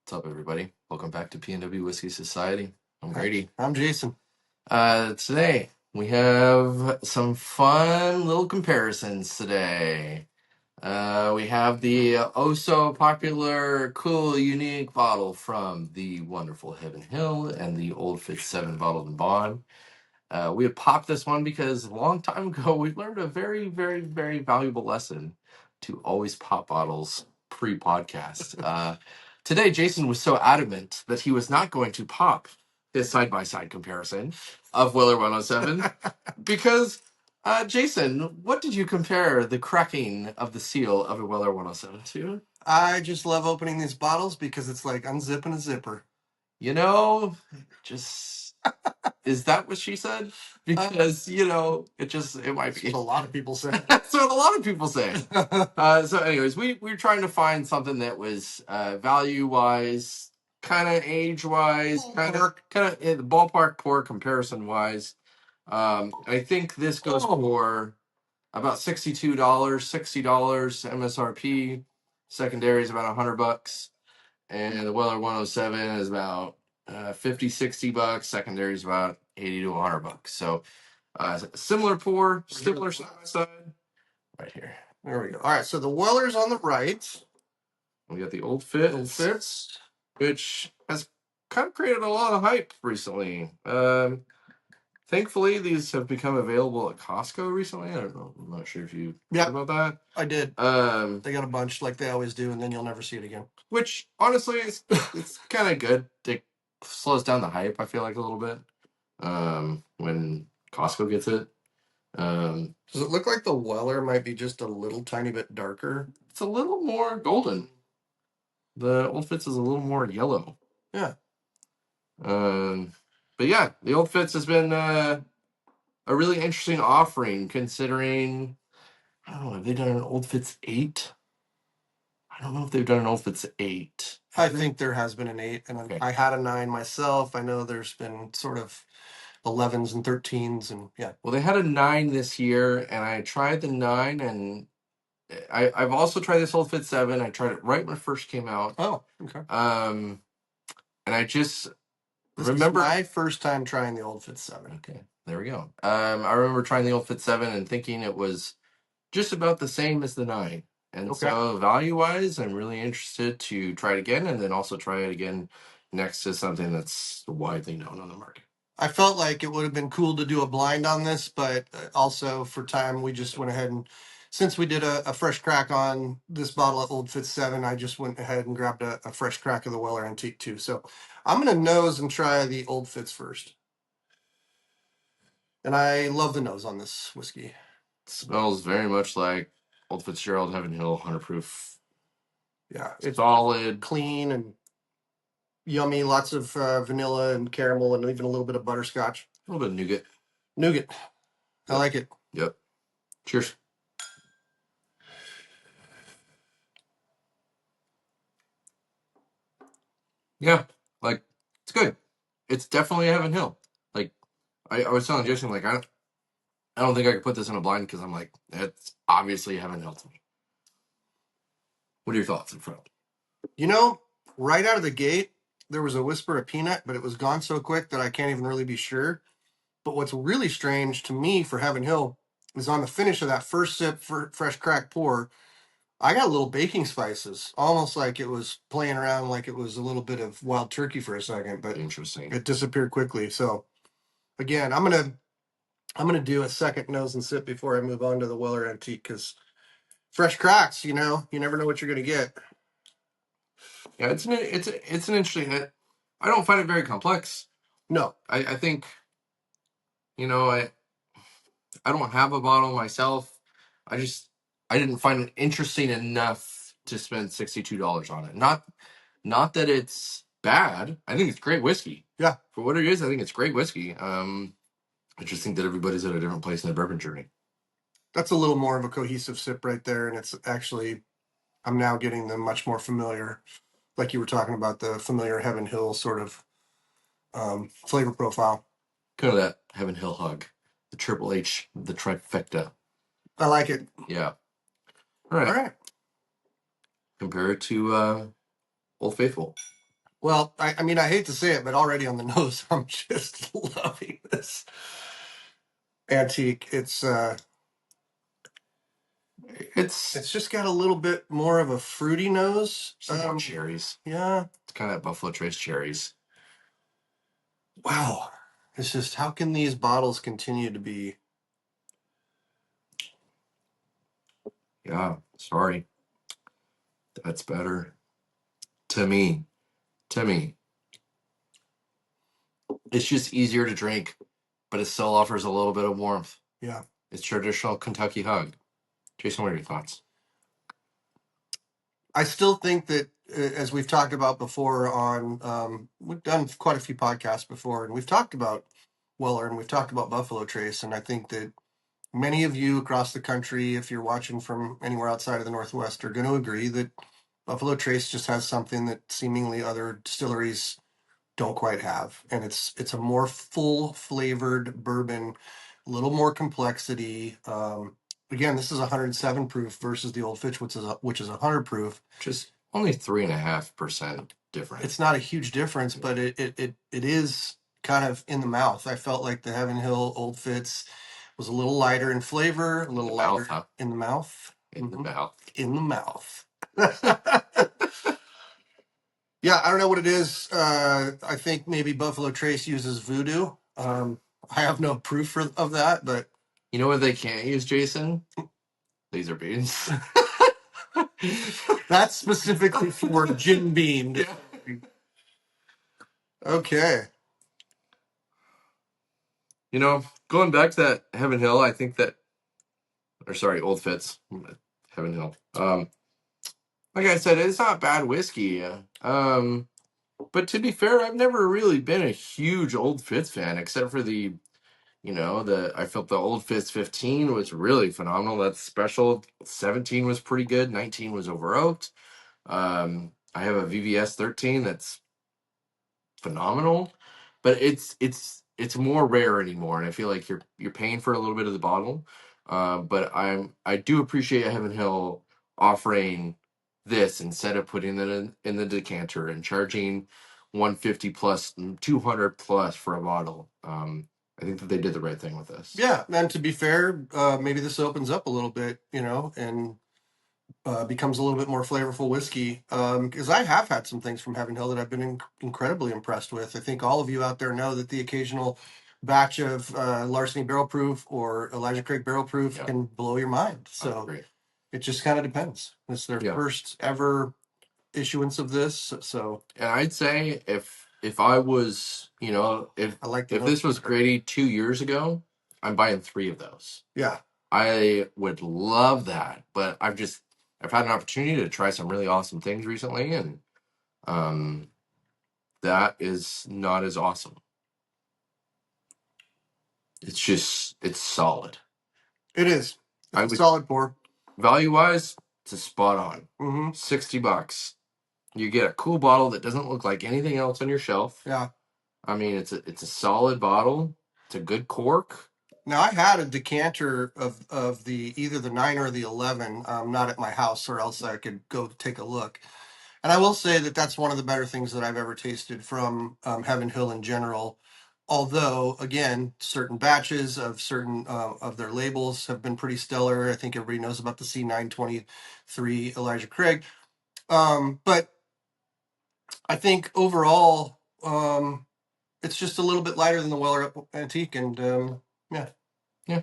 What's up, everybody? Welcome back to PNW Whiskey Society. I'm Grady. I'm Jason. Today, we have some fun little comparisons today. We have the oh-so-popular, cool, unique bottle from the wonderful Heaven Hill and the Old Fitz 7 Bottled in Bond. We had popped this one because a long time ago, we learned a very, very, very valuable lesson to always pop bottles pre-podcast. Today, Jason was so adamant that he was not going to pop his side-by-side comparison of Weller 107 because, Jason, what did you compare the cracking of the seal of a Weller 107 to? I just love opening these bottles because it's like unzipping a zipper. Just is that what she said? Because it might be. That's what a lot of people say. That's what a lot of people say. So, anyways, we were trying to find something that was value wise, kind of age wise, kind of in the ballpark pour comparison wise. I think this goes for about $62, $60 MSRP. Secondary is about $100, and the Weller 107 is about 50, $60. Secondary is about 80 to $100. So similar pour, similar side by side. Right here. There we go. All right, so the Weller's on the right. We got the Old Fitz, which has kind of created a lot of hype recently. Thankfully, these have become available at Costco recently. I don't know. I'm not sure if you heard about that. I did. They got a bunch like they always do, and then you'll never see it again. Which, honestly, it's kind of good. It slows down the hype, I feel like, a little bit when Costco gets it. Does it look like the Weller might be just a little tiny bit darker? It's a little more golden. The Old Fitz is a little more yellow. Yeah. But yeah, the Old Fitz has been a really interesting offering considering, I don't know, have they done an Old Fitz 8? I don't know if they've done an Old Fitz 8. I think there has been an 8, and okay. I had a 9 myself. I know there's been sort of 11s and 13s, and yeah. Well, they had a 9 this year, and I tried the 9, and I've also tried this Old Fitz 7. I tried it right when it first came out. Oh, okay. And I just This remember was my first time trying the Old Fitz 7. Okay, there we go. I remember trying the Old Fitz 7 and thinking it was just about the same as the 9. And so value-wise, I'm really interested to try it again and then also try it again next to something that's widely known on the market. I felt like it would have been cool to do a blind on this, but also for time, we just went ahead and, since we did a fresh crack on this bottle of Old Fitz 7, I just went ahead and grabbed a fresh crack of the Weller Antique too. So I'm going to nose and try the Old Fitz first. And I love the nose on this whiskey. It smells very much like Old Fitzgerald Heaven Hill 100 proof. Yeah, it's solid, clean, and yummy. Lots of vanilla and caramel, and even a little bit of butterscotch. A little bit of nougat. Nougat. I like it. Yep. Cheers. Yeah, like, it's good. It's definitely a Heaven Hill. Like, I was telling Jason, like, I don't think I could put this in a blind because I'm like, it's obviously Heaven Hill to me. What are your thoughts in front? Right out of the gate, there was a whisper of peanut, but it was gone so quick that I can't even really be sure. But what's really strange to me for Heaven Hill is on the finish of that first sip for fresh crack pour, I got little baking spices, almost like it was playing around like it was a little bit of wild turkey for a second, but interesting. It disappeared quickly. So again, I'm gonna do a second nose and sip before I move on to the Weller Antique because fresh cracks, you never know what you're gonna get. Yeah, it's an interesting. I don't find it very complex. No, I think, I don't have a bottle myself. I didn't find it interesting enough to spend $62 on it. Not that it's bad. I think it's great whiskey. Yeah, for what it is, I think it's great whiskey. I just think that everybody's at a different place in their bourbon journey. That's a little more of a cohesive sip right there, and it's actually, I'm now getting the much more familiar, like you were talking about, the familiar Heaven Hill sort of flavor profile. Kind of that Heaven Hill hug, the Triple H, the trifecta. I like it. Yeah. All right. Compare it to Old Faithful. Well, I mean, I hate to say it, but already on the nose, I'm just loving this antique. It's just got a little bit more of a fruity nose. Some more cherries. Yeah. It's kind of Buffalo Trace cherries. Wow. It's just, how can these bottles continue to be? Yeah, sorry. That's better. To me. It's just easier to drink, but it still offers a little bit of warmth. Yeah. It's traditional Kentucky hug. Jason, what are your thoughts? I still think that, as we've talked about before we've done quite a few podcasts before, and we've talked about Weller and we've talked about Buffalo Trace, and I think that many of you across the country, if you're watching from anywhere outside of the Northwest, are going to agree that Buffalo Trace just has something that seemingly other distilleries don't quite have, and it's a more full flavored bourbon, a little more complexity. Again, this is 107 proof versus the Old Fitch, which is 100 proof. Just only 3.5% difference. It's not a huge difference, but it is kind of in the mouth. I felt like the Heaven Hill Old Fitz was a little lighter in flavor, a little lighter in the mouth. In the mouth. In the mouth. Yeah, I don't know what it is. I think maybe Buffalo Trace uses voodoo. I have no proof of that, but you know what they can't use, Jason? Laser beams. That's specifically for Jim Beam. Yeah. Okay. You know, going back to that Heaven Hill, I think that, Old Fitz, Heaven Hill. Like I said, it's not bad whiskey. But to be fair, I've never really been a huge Old Fitz fan, except for I felt the Old Fitz 15 was really phenomenal. That's special. 17 was pretty good. 19 was over oaked. I have a VVS 13 that's phenomenal, but it's more rare anymore, and I feel like you're paying for a little bit of the bottle. But I do appreciate Heaven Hill offering this instead of putting it in the decanter and charging 150 plus 200 plus for a bottle. I think that they did the right thing with this. Yeah, and to be fair, maybe this opens up a little bit, and becomes a little bit more flavorful whiskey. Because I have had some things from Heaven Hill that I've been incredibly impressed with. I think all of you out there know that the occasional batch of Larceny Barrel Proof or Elijah Craig Barrel Proof can blow your mind. So it just kind of depends. It's their first ever issuance of this. So, and I'd say if I was, if this was Grady 2 years ago, I'm buying 3 of those. Yeah. I would love that, but I've had an opportunity to try some really awesome things recently, and that is not as awesome. It's solid. It is. It's a solid pour. Value-wise, it's a spot on. $60. You get a cool bottle that doesn't look like anything else on your shelf. Yeah. I mean, it's a solid bottle. It's a good cork. Now, I had a decanter of either the 9 or the 11, not at my house, or else I could go take a look. And I will say that that's one of the better things that I've ever tasted from Heaven Hill in general. Although, again, certain batches of certain of their labels have been pretty stellar. I think everybody knows about the C923 Elijah Craig. But I think overall, it's just a little bit lighter than the Weller Antique, and yeah. All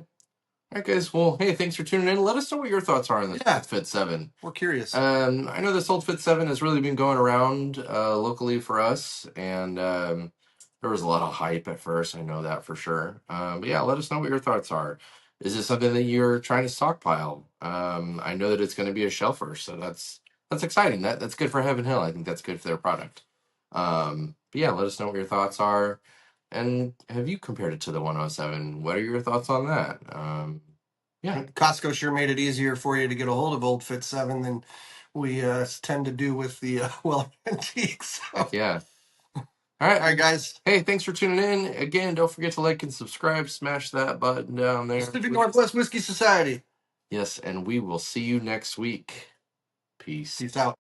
right, guys. Well, hey, thanks for tuning in. Let us know what your thoughts are on this Fitz 7. We're curious. I know this old Fitz 7 has really been going around locally for us, and there was a lot of hype at first. I know that for sure. But yeah, let us know what your thoughts are. Is this something that you're trying to stockpile? I know that it's going to be a shelfer, so that's exciting. That's good for Heaven Hill. I think that's good for their product. But yeah, let us know what your thoughts are. And have you compared it to the 107? What are your thoughts on that? Yeah. Costco sure made it easier for you to get a hold of Old Fitz 7 than we tend to do with the Weller Antiques. So. Yeah. All right, guys. Hey, thanks for tuning in. Again, don't forget to like and subscribe. Smash that button down there. Pacific Northwest Whiskey Society. Yes, and we will see you next week. Peace. Peace out.